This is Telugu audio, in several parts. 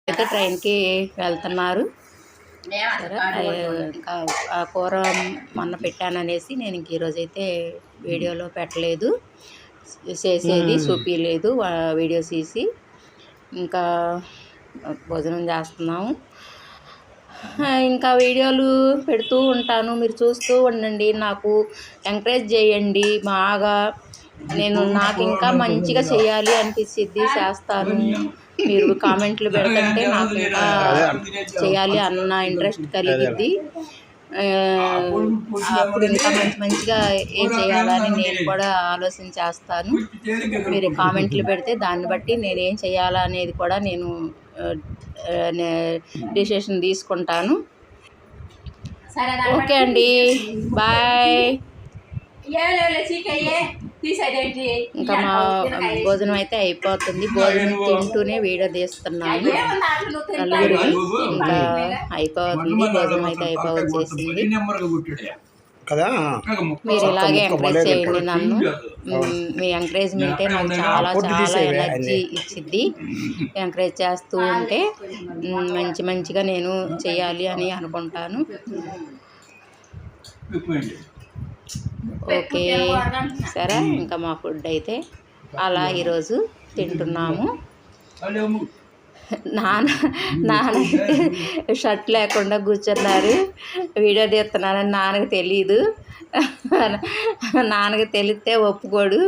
అయితే ట్రైన్కి వెళ్తున్నారు. సరే ఇంకా ఆ కూర మొన్న పెట్టాననేసి నేను ఇంక ఈరోజైతే వీడియోలో పెట్టలేదు, చేసేది చూపించలేదు, వీడియోస్ తీసి ఇంకా భోజనం చేస్తున్నాము. ఇంకా వీడియోలు పెడుతూ ఉంటాను, మీరు చూస్తూ ఉండండి, నాకు ఎంకరేజ్ చేయండి బాగా. నాకు ఇంకా మంచిగా చేయాలి అనిపిస్తుంది, చేస్తాను. మీరు కామెంట్లు పెడుతుంటే నాకు ఇంకా చేయాలి అన్న ఇంట్రెస్ట్ కలిగిద్ది. అప్పుడు ఇంకా మంచిగా ఏం చేయాలని నేను కూడా ఆలోచించేస్తాను. మీరు కామెంట్లు పెడితే దాన్ని బట్టి నేనేం చేయాలా అనేది కూడా నేను డిసిషన్ తీసుకుంటాను. ఓకే అండి, బాయ్. ఇంకా మా భోజనం అయితే అయిపోతుంది. భోజనం తింటూనే వీడియో తీస్తున్నాను నలుగురికి. ఇంకా అయిపోతుంది, భోజనం అయితే అయిపోవచ్చేసింది కదా. మీరు ఇలాగే ఎంకరేజ్ చేయండి నన్ను. మీ ఎంకరేజ్మెంటే నాకు చాలా చాలా ఎనర్జీ ఇచ్చిద్ది. ఎంకరేజ్ చేస్తూ ఉంటే మంచిగా నేను చేయాలి అని అనుకుంటాను. ఓకే, సరే. ఇంకా మా ఫుడ్ అయితే అలా ఈరోజు తింటున్నాము. నాన్నైతే షర్ట్ లేకుండా కూర్చున్నారు, వీడియో తీస్తున్నానని నాన్నకి తెలీదు. నాన్నకి తెలిస్తే ఒప్పుకోడు,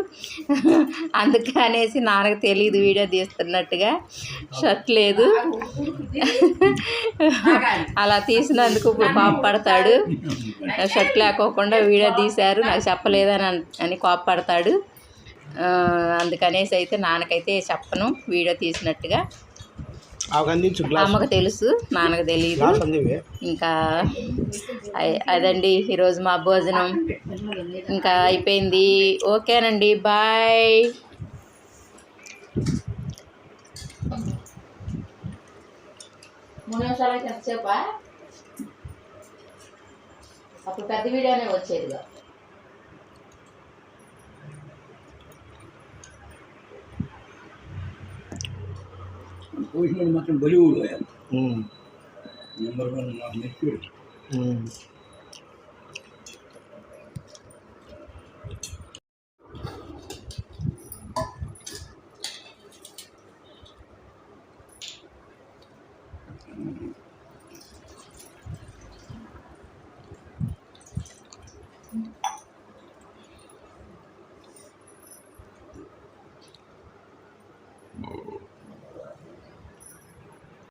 అందుకనేసి నాన్నకి తెలీదు వీడియో తీస్తున్నట్టుగా. షర్ట్ లేదు, అలా తీసినందుకు కోపపడతాడు. షర్ట్ లేకోకుండా వీడియో తీశారు, నాకు చెప్పలేదని కోపపడతాడు. అందుకనేసి అయితే నాన్నకైతే చెప్పను వీడియో తీసినట్టుగా. అమ్మకు తెలుసు, నాన్నకు తెలియదు. ఇంకా అదండి ఈరోజు మా భోజనం ఇంకా అయిపోయింది. ఓకేనండి, బాయ్. ఎంతసేపా? అప్పుడు పెద్ద వీడియోనే వచ్చేదిగా. మాత్రం బలివుడ్ నెంబర్ 1 నాకు మెచ్యూర్.